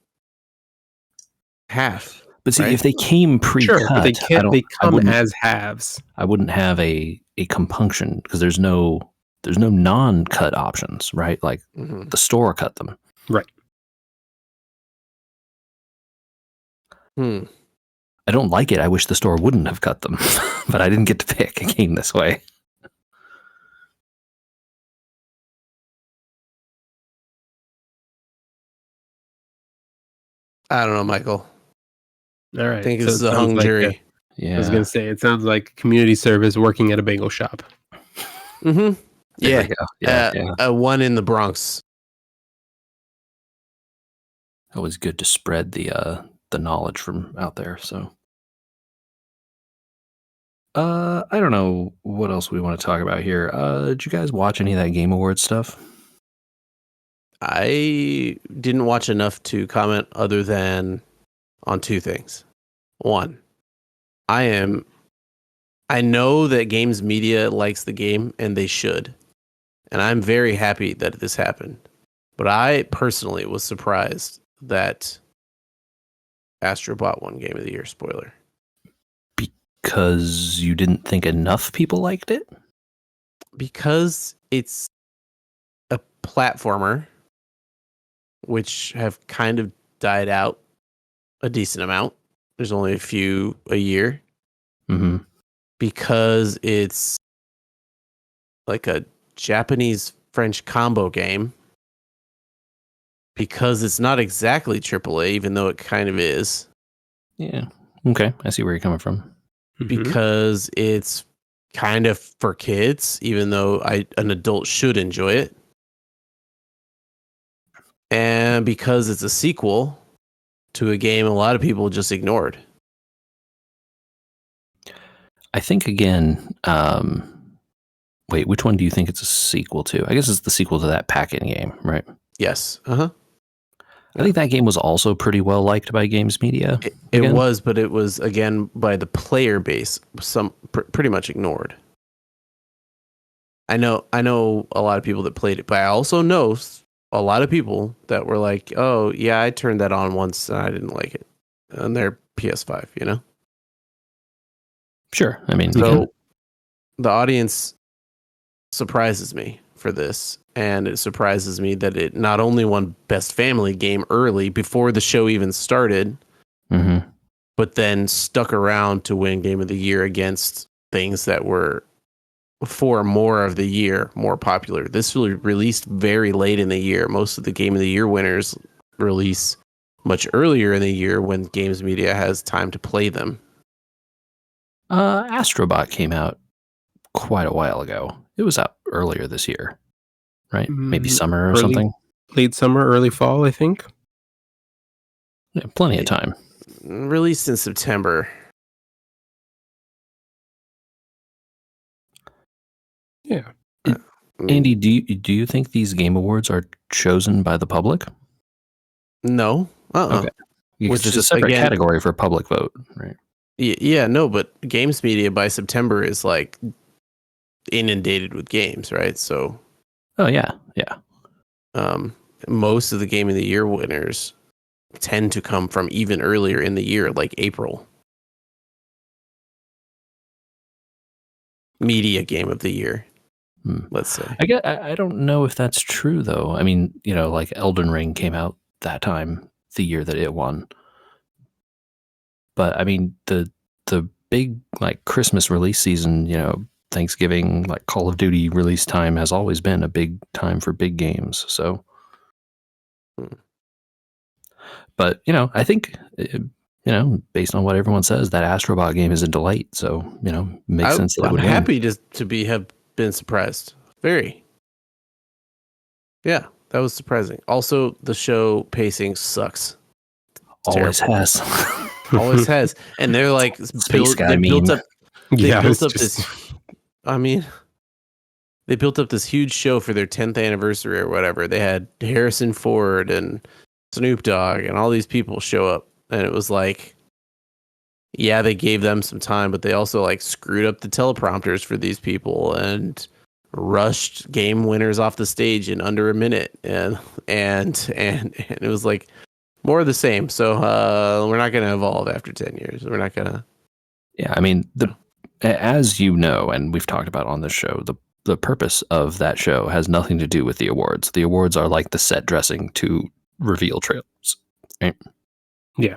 half. But see, right? if they came pre-cut, but they come as halves. I wouldn't have a compunction because there's no non-cut options, right? Like the store cut them. Right. I don't like it. I wish the store wouldn't have cut them, but I didn't get to pick. It came this way. I don't know, Michael. All right. I think this is a hung jury. Yeah. I was going to say, it sounds like community service working at a bagel shop. Mm-hmm. Yeah. Yeah. One in the Bronx. Always good to spread the knowledge from out there. So, I don't know what else we want to talk about here. Did you guys watch any of that Game Awards stuff? I didn't watch enough to comment other than on two things. One, I know that games media likes the game and they should. And I'm very happy that this happened. But I personally was surprised that Astrobot won Game of the Year. Spoiler. Because you didn't think enough people liked it? Because it's a platformer, which have kind of died out a decent amount. There's only a few a year. Mm-hmm. Because it's like a Japanese-French combo game because it's not exactly AAA, even though it kind of is. Yeah. Okay. I see where you're coming from. Because it's kind of for kids, even though an adult should enjoy it. And because it's a sequel to a game a lot of people just ignored. I think, again, wait, which one do you think it's a sequel to? I guess it's the sequel to that Pac-In game, right? Yes. Uh-huh. I think that game was also pretty well liked by games media. It was, but it was, again, by the player base, pretty much ignored. I know a lot of people that played it, but I also know a lot of people that were like, "Oh, yeah, I turned that on once and I didn't like it," on their PS5. You know. Sure. I mean, so the audience surprises me for this, and it surprises me that it not only won Best Family Game early before the show even started, but then stuck around to win Game of the Year against things that were for more of the year more popular. This was released very late in the year. Most of the Game of the Year winners release much earlier in the year when games media has time to play them. Astrobot came out quite a while ago. It was out earlier this year, right? Maybe summer or something. Late summer, early fall, I think. Yeah, plenty of time. Released in September. Yeah. Andy, do you think these game awards are chosen by the public? No. Okay. Because there's a separate category for public vote, right? Yeah, no, but games media by September is like inundated with games, right? So. Oh yeah. Most of the Game of the Year winners tend to come from even earlier in the year, like April. Media Game of the Year, let's say. I don't know if that's true though. I mean, like Elden Ring came out that time, the year that it won. But I mean, the big like Christmas release season, Thanksgiving, like Call of Duty release time has always been a big time for big games. So, but I think based on what everyone says, that Astrobot game is a delight. So makes sense that it would I'm happy to have been surprised. Very. Yeah, that was surprising. Also, the show pacing sucks. Always has. Always has. And they're like built up this. I mean, they built up this huge show for their 10th anniversary or whatever. They had Harrison Ford and Snoop Dogg and all these people show up, and it was like, yeah, they gave them some time, but they also like screwed up the teleprompters for these people and rushed game winners off the stage in under a minute, and it was like more of the same. So we're not going to evolve after 10 years. We're not going to. Yeah, I mean, as you know, and we've talked about on this show, the purpose of that show has nothing to do with the awards. The awards are like the set dressing to reveal trailers, right? Yeah.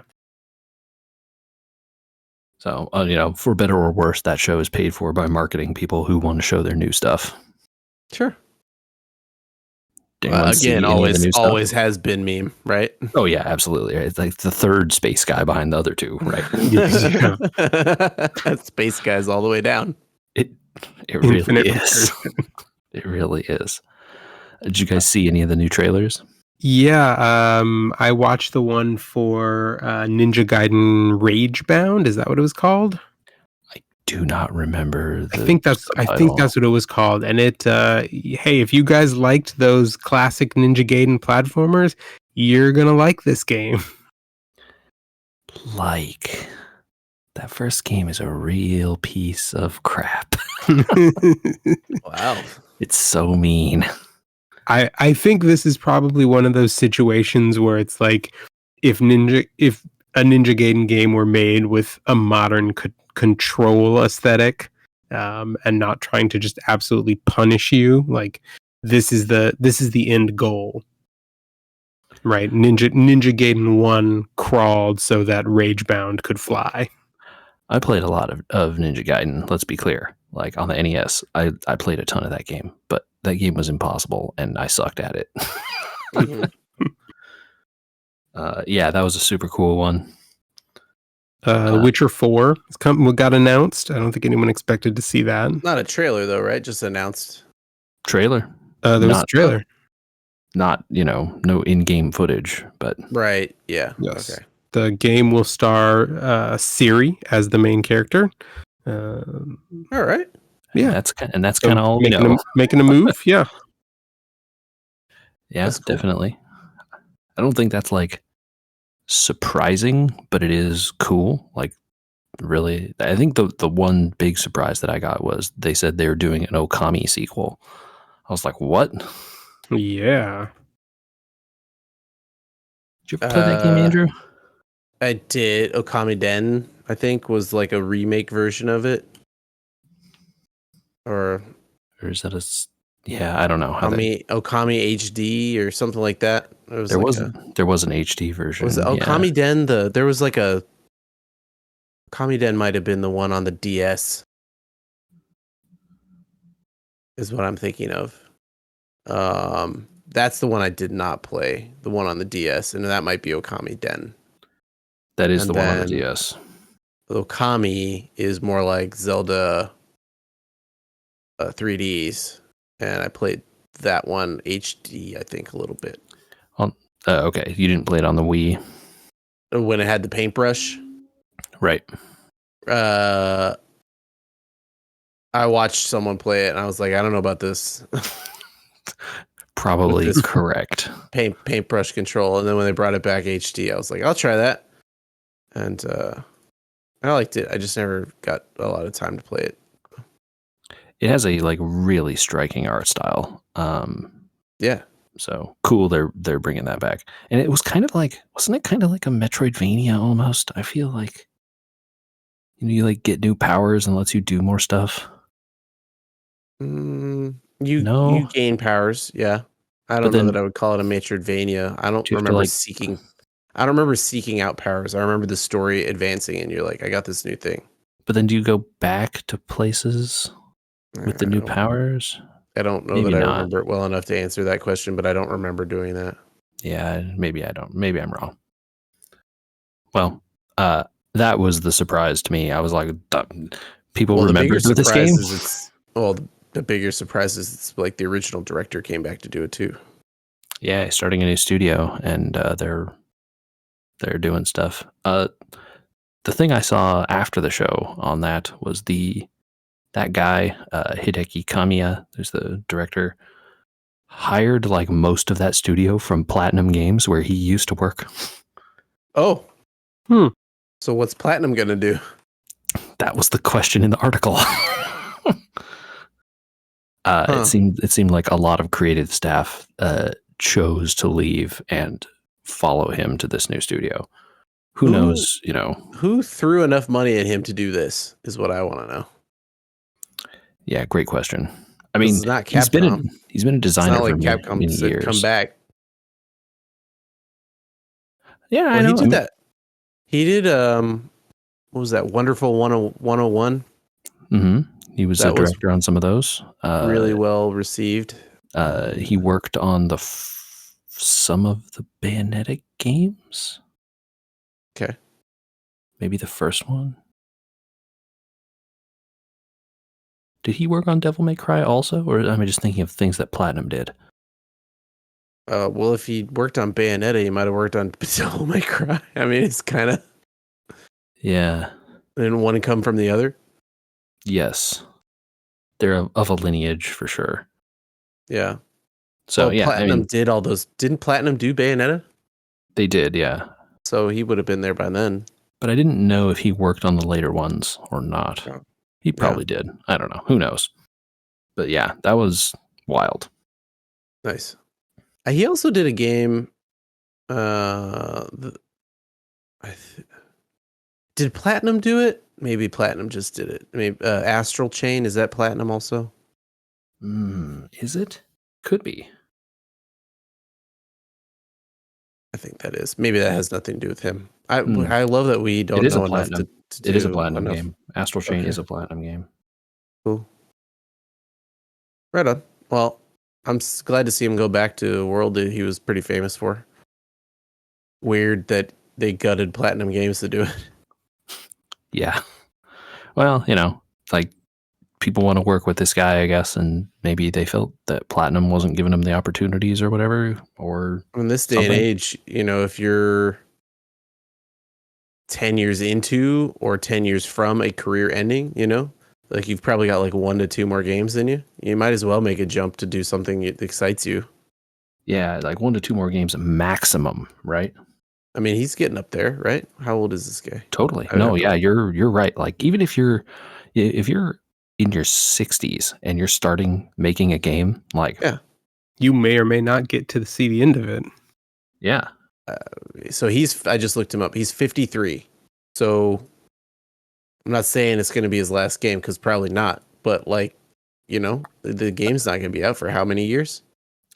So, for better or worse, that show is paid for by marketing people who want to show their new stuff. Sure. Again, always has been meme, right? Oh yeah, absolutely. It's like the third space guy behind the other two, right? That space guy's all the way down. It really is. It really is. Did you guys see any of the new trailers? Yeah, I watched the one for Ninja Gaiden Ragebound. Is that what it was called? I do not remember. I think that's what it was called. And it, hey, if you guys liked those classic Ninja Gaiden platformers, you're gonna like this game. Like, that first game is a real piece of crap. Wow, it's so mean. I think this is probably one of those situations where it's like if a Ninja Gaiden game were made with a modern control aesthetic, and not trying to just absolutely punish you, like this is the end goal, right? Ninja Gaiden 1 crawled so that Ragebound could fly. I played a lot of Ninja Gaiden. Let's be clear. Like on the NES, I played a ton of that game, but that game was impossible, and I sucked at it. Yeah, that was a super cool one. The Witcher 4 got announced. I don't think anyone expected to see that. Not a trailer though, right? Just announced. Trailer. There was a trailer. Not, no in-game footage, but Right. Yeah. Yes. Okay. The game will star Ciri as the main character. All right. Yeah. That's kind of all we know. Making a move. Yeah. Yeah, That's cool. definitely. I don't think that's like surprising, but it is cool. Like, really, I think the one big surprise that I got was they said they were doing an Okami sequel. I was like, what? Yeah. Did you ever play that game, Andrew? I did. Okami Den, I think, was like a remake version of it. Or is that yeah, I don't know how Okami HD or something like that. It was there like was an HD version. Was it Okami Den there was like a Okami Den might have been the one on the DS. Is what I'm thinking of. That's the one I did not play. The one on the DS, and that might be Okami Den. That is the one on the DS. Okami is more like Zelda 3Ds, and I played that one HD, I think, a little bit. Okay, you didn't play it on the Wii When it had the paintbrush, right? I watched someone play it, and I was like, I don't know about this. Probably correct. Paintbrush control, and then when they brought it back HD, I was like, I'll try that, and I liked it. I just never got a lot of time to play it. It has a like really striking art style. Yeah. So cool. They're bringing that back, and it was kind of like, wasn't it kind of like a Metroidvania almost? I feel like you like get new powers and lets you do more stuff. You gain powers, yeah. I don't know that I would call it a Metroidvania. I don't remember seeking. I don't remember seeking out powers. I remember the story advancing, and you're like, I got this new thing. But then do you go back to places with the new powers? I don't know that I remember it well enough to answer that question, but I don't remember doing that. Yeah, maybe I don't. Maybe I'm wrong. Well, that was the surprise to me. I was like, people remember this game? The bigger surprise is it's like the original director came back to do it too. Yeah, starting a new studio, and they're doing stuff. The thing I saw after the show on that was that guy, Hideki Kamiya, who's the director, hired like most of that studio from Platinum Games where he used to work. Oh. So what's Platinum going to do? That was the question in the article. It seemed like a lot of creative staff chose to leave and follow him to this new studio. Who knows, Who threw enough money at him to do this is what I want to know. Yeah, great question. I mean, it's not Capcom. He's been a designer for Capcom many said, years. Come back. Yeah, I know. He did that. He did what was that? Wonderful 101? Mm-hmm. He was a director on some of those. Really well received. He worked on some of the Bayonetta games. Okay. Maybe the first one. Did he work on Devil May Cry also? Or am I just thinking of things that Platinum did? Well, if he worked on Bayonetta, he might have worked on Devil May Cry. I mean, it's kind of... Yeah. Didn't one come from the other? Yes. They're of a lineage for sure. Yeah. So, yeah. Platinum did all those. Didn't Platinum do Bayonetta? They did, yeah. So he would have been there by then. But I didn't know if he worked on the later ones or not. Oh. He probably did. I don't know. Who knows? But yeah, that was wild. Nice. He also did a game. Did Platinum do it? Maybe Platinum just did it. Maybe Astral Chain, is that Platinum also? Is it? Could be. I think that is. Maybe that has nothing to do with him. I love that we don't know enough to do. It is a Platinum game. Astral Chain is a Platinum game. Cool. Right on. Well, I'm glad to see him go back to a world that he was pretty famous for. weird that they gutted Platinum Games to do it. Yeah. Well, like people want to work with this guy, I guess, and maybe they felt that Platinum wasn't giving them the opportunities or whatever, or In this day and something. age, if you're 10 years into or 10 years from a career ending, like you've probably got like 1 to 2 more games than you. You might as well make a jump to do something that excites you. Yeah, like 1 to 2 more games maximum, right? I mean, he's getting up there, right? How old is this guy? Totally. No, yeah, you're right. Like even if you're in your 60s and you're starting making a game, like Yeah. You may or may not get to see the end of it. yeah. So I just looked him up. He's 53. So I'm not saying it's going to be his last game, because probably not. But like, the game's not going to be out for how many years?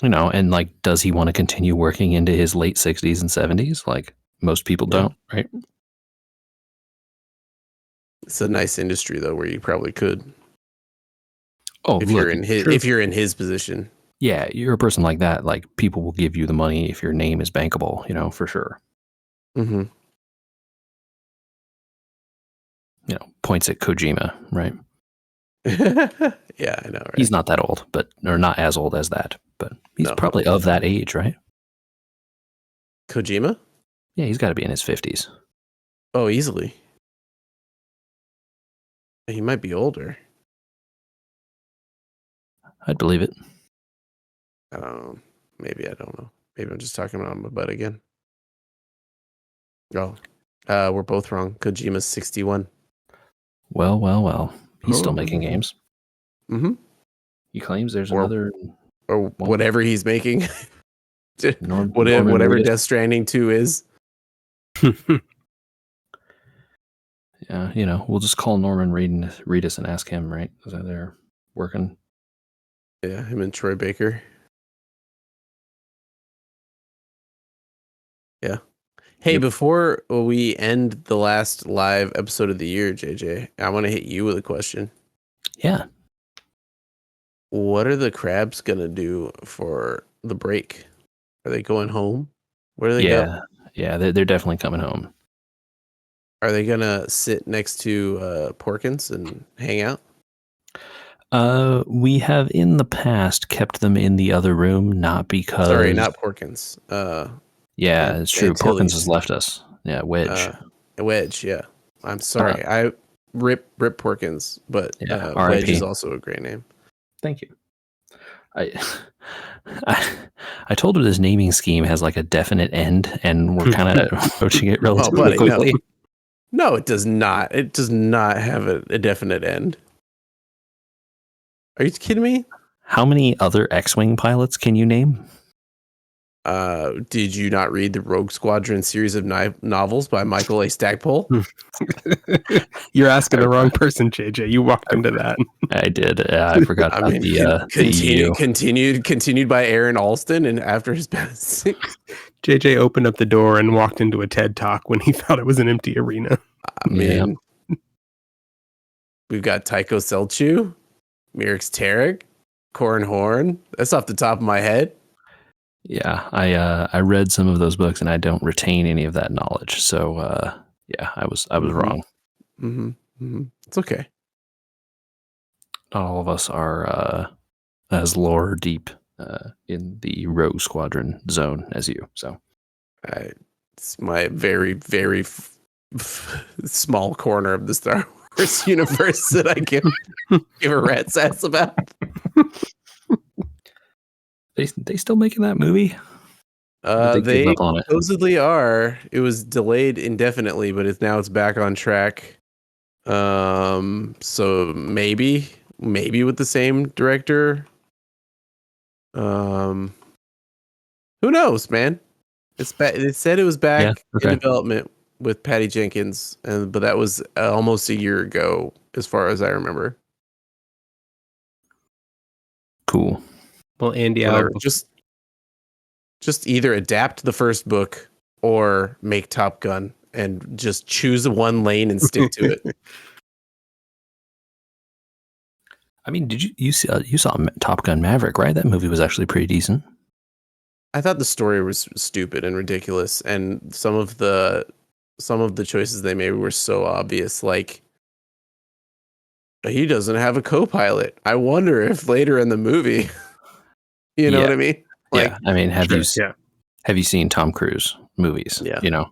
And like, does he want to continue working into his late 60s and 70s? Like most people don't, right? It's a nice industry though, where you probably could. Oh, if you're in his position. Yeah, you're a person like that. Like people will give you the money if your name is bankable, for sure. Mm-hmm. Points at Kojima, right? Yeah, I know, right? He's not that old, or not as old as that, but he's probably of that age, right? Kojima? Yeah, he's got to be in his 50s. Oh, easily. He might be older. I'd believe it. I don't know. Maybe I don't know. Maybe I'm just talking about my butt again. Oh, we're both wrong. Kojima's 61. Well. He's still making games. Mm-hmm. He claims there's another... Or whatever he's making. Norman whatever Reedus. Death Stranding 2 is. Yeah, we'll just call Norman Reedus and ask him, right? Is that they're working? Yeah, him and Troy Baker. Yeah. Hey, Yep. Before we end the last live episode of the year, JJ, I want to hit you with a question. Yeah. What are the Crabs going to do for the break? Are they going home? Where do they go? Yeah, they're definitely coming home. Are they going to sit next to Porkins and hang out? We have in the past kept them in the other room, not because... Sorry, not Porkins. Yeah, it's true. Antilles. Porkins has left us. Yeah, Wedge. Wedge, yeah. I'm sorry. I rip Porkins, but Wedge is also a great name. Thank you. I told her this naming scheme has like a definite end, and we're kind of approaching it relatively quickly. No, it does not. It does not have a definite end. Are you kidding me? How many other X-Wing pilots can you name? Did you not read the Rogue Squadron series of novels by Michael A. Stackpole? You're asking the wrong person, JJ. You walked into that. I did. I forgot about continued by Aaron Alston, and after his passing, JJ opened up the door and walked into a TED Talk when he thought it was an empty arena. I mean, we've got Tycho Selchu, Mirix Tarek, Corran Horn. That's off the top of my head. Yeah, I read some of those books and I don't retain any of that knowledge. So yeah, I was wrong. Mm-hmm. Mm-hmm. It's okay. Not all of us are as lore deep in the Rogue Squadron zone as you. So it's my very, very small corner of the Star Wars universe that I give a rat's ass about. They still making that movie? They supposedly are. It was delayed indefinitely, but it's back on track. So maybe with the same director. Who knows, man? It said it was back in development with Patty Jenkins, but that was almost a year ago, as far as I remember. Cool. Well, Andy, just either adapt the first book or make Top Gun and just choose one lane and stick to it. I mean, you saw Top Gun Maverick, right? That movie was actually pretty decent. I thought the story was stupid and ridiculous, and some of the choices they made were so obvious. Like, he doesn't have a co-pilot. I wonder if later in the movie, you know what I mean? Like, yeah, I mean, have Sure, you seen Tom Cruise movies? Yeah. You know,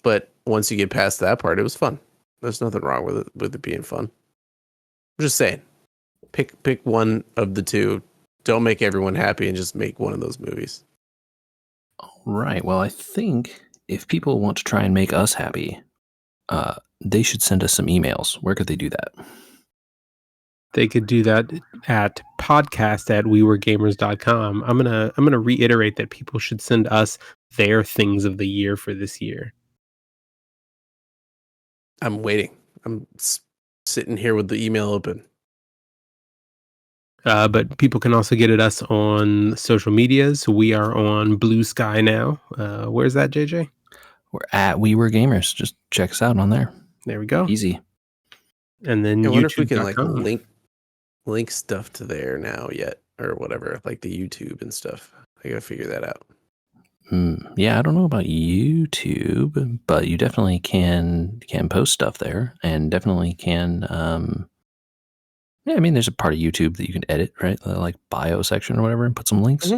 but once you get past that part, it was fun. There's nothing wrong with it being fun. I'm just saying, pick one of the two. Don't make everyone happy and just make one of those movies. right? Well, I think if people want to try and make us happy, they should send us some emails. Where could they do that? They could do that at podcast@weweregamers.com. I'm gonna reiterate that people should send us their things of the year for this year. I'm waiting. I'm sitting here with the email open. But people can also get at us on social medias. We are on Blue Sky now. Where's that, JJ? We're at We Were Gamers. Just check us out on there. There we go. Easy. And then I wonder if we can like YouTube.com. link stuff to there now yet or whatever, like the YouTube and stuff. I gotta figure that out. Yeah, I don't know about YouTube, but you definitely can post stuff there, and definitely can. Yeah, I mean, there's a part of YouTube that you can edit, right? The, like bio section or whatever, and put some links.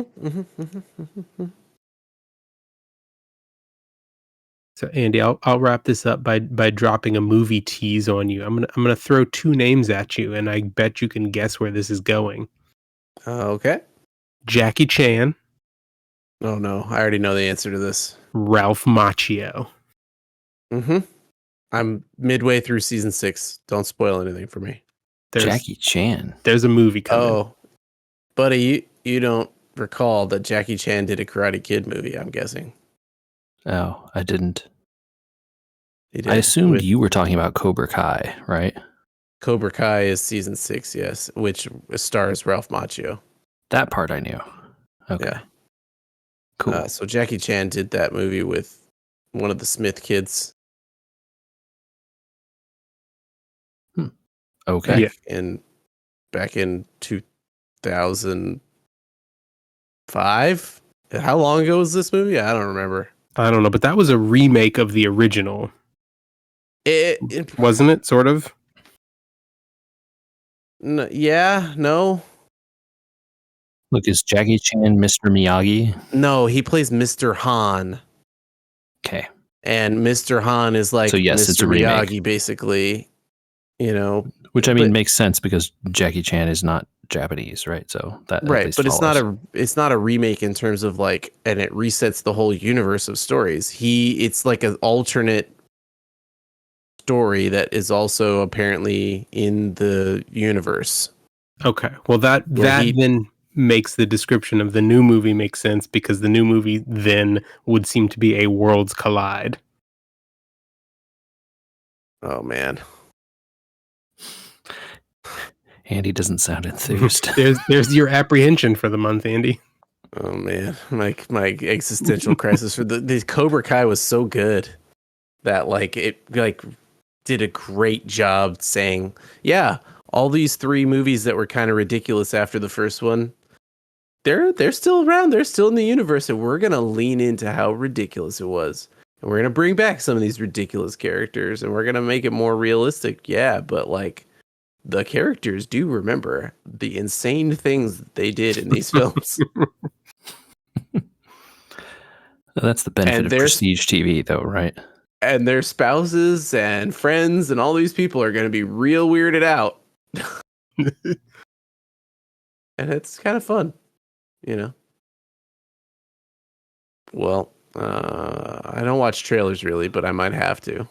So Andy, I'll wrap this up by dropping a movie tease on you. I'm gonna throw two names at you, and I bet you can guess where this is going. Okay. Jackie Chan, Oh no, I already know the answer to this. Ralph Macchio. I'm midway through season 6. Don't spoil anything for me. Jackie Chan. There's a movie coming. Oh, buddy, you don't recall that Jackie Chan did a Karate Kid movie, I'm guessing. Oh, I didn't. He did. I assumed you were talking about Cobra Kai, right? Cobra Kai is season 6, yes, which stars Ralph Macchio. That part I knew. Okay. Yeah. Cool. So Jackie Chan did that movie with one of the Smith kids. Okay. Back in 2005. How long ago was this movie? I don't remember. I don't know, but that was a remake of the original, It wasn't it? Sort of. no. Look, is Jackie Chan Mr. Miyagi? No, he plays Mr. Han. Okay. And Mr. Han is like So yes, Mr. it's a remake. Miyagi, basically. You know, Which I mean makes sense because Jackie Chan is not Japanese, right? So that right, but follows. it's not a remake in terms of like, and it resets the whole universe of stories. It's like an alternate story that is also apparently in the universe. Okay. Well, that then makes the description of the new movie make sense because the new movie then would seem to be a worlds collide. Oh man. Andy doesn't sound enthused. there's your apprehension for the month, Andy. Oh man, my existential crisis for the Cobra Kai was so good that it did a great job saying, yeah, all these 3 movies that were kind of ridiculous after the first one, they're still around, they're still in the universe, and we're gonna lean into how ridiculous it was, and we're gonna bring back some of these ridiculous characters, and we're gonna make it more realistic. Yeah, but the characters do remember the insane things that they did in these films. That's the benefit of prestige TV, though, right? And their spouses and friends and all these people are going to be real weirded out. And it's kind of fun, you know? Well, I don't watch trailers really, but I might have to.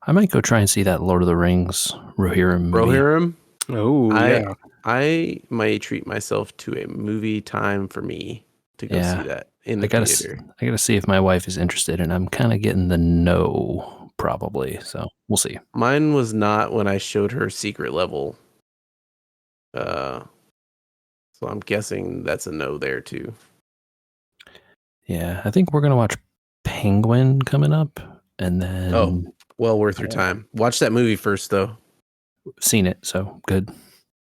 I might go try and see that Lord of the Rings Rohirrim movie. Rohirrim? Oh, yeah. I might treat myself to a movie time for me to go see that in the theater. I gotta see if my wife is interested, and I'm kind of getting the no, probably. So we'll see. Mine was not when I showed her Secret Level. So I'm guessing that's a no there too. Yeah, I think we're gonna watch Penguin coming up, and then well worth your time. Watch that movie first, though. Seen it, so good.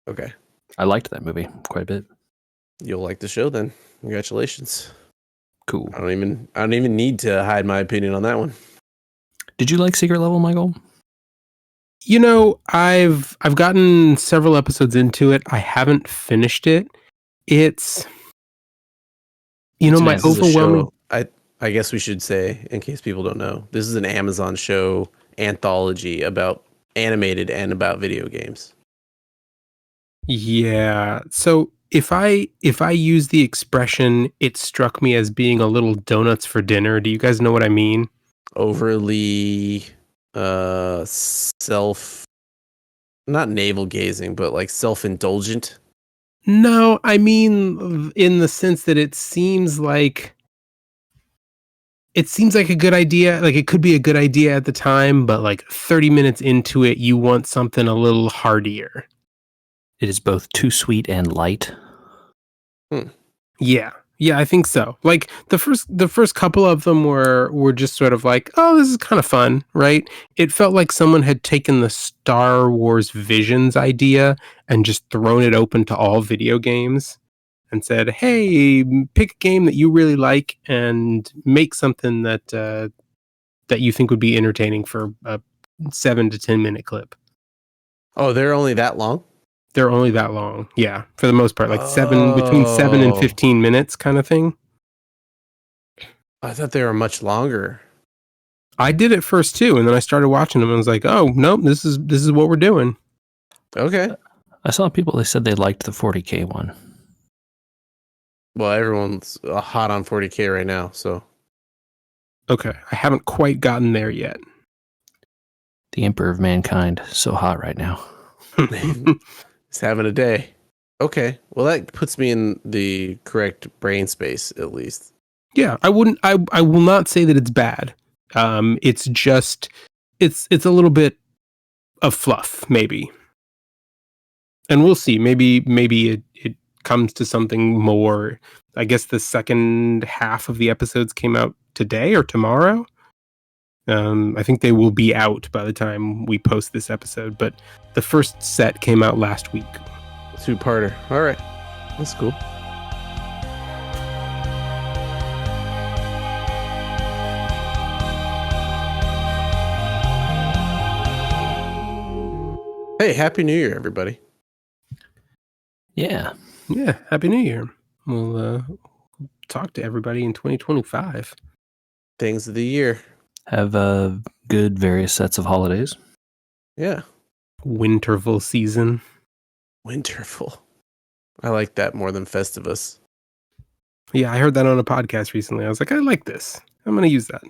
Okay. I liked that movie quite a bit. You'll like the show then. Congratulations. Cool. I don't even need to hide my opinion on that one. Did you like Secret Level, Michael? You know, I've gotten several episodes into it. I haven't finished it. It's my This is a overwhelming. show. I guess we should say, in case people don't know, this is an Amazon show anthology about animated and about video games. Yeah. So if I use the expression "it struck me as being a little donuts for dinner," do you guys know what I mean? Overly self, not navel gazing, but like self-indulgent. No, I mean in the sense that it seems like a good idea. Like it could be a good idea at the time, but like 30 minutes into it, you want something a little heartier. It is both too sweet and light. Yeah. Yeah, I think so. Like the first couple of them were just sort of like, oh, this is kind of fun, right? It felt like someone had taken the Star Wars Visions idea and just thrown it open to all video games and said, "Hey, pick a game that you really like and make something that you think would be entertaining for a 7 to 10 minute clip." Oh, they're only that long? They're only that long. Yeah, for the most part, like between 7 and 15 minutes kind of thing. I thought they were much longer. I did it first too, and then I started watching them and was like, "Oh, nope, this is what we're doing." Okay. I saw people, they said they liked the 40K one. Well, everyone's hot on 40K right now, so. Okay, I haven't quite gotten there yet. The Emperor of Mankind, so hot right now. He's having a day. Okay. Well, that puts me in the correct brain space, at least. Yeah, I will not say that it's bad. It's just it's a little bit of fluff, maybe. And we'll see. Maybe it comes to something more. I guess the second half of the episodes came out today or tomorrow. I think they will be out by the time we post this episode, but the first set came out last week. Two-parter. All right. That's cool. Hey, Happy New Year, everybody. Yeah. Yeah, Happy New Year. We'll talk to everybody in 2025. Things of the year. Have good various sets of holidays. Yeah. Winterful season. Winterful. I like that more than Festivus. Yeah, I heard that on a podcast recently. I was like, I like this. I'm going to use that.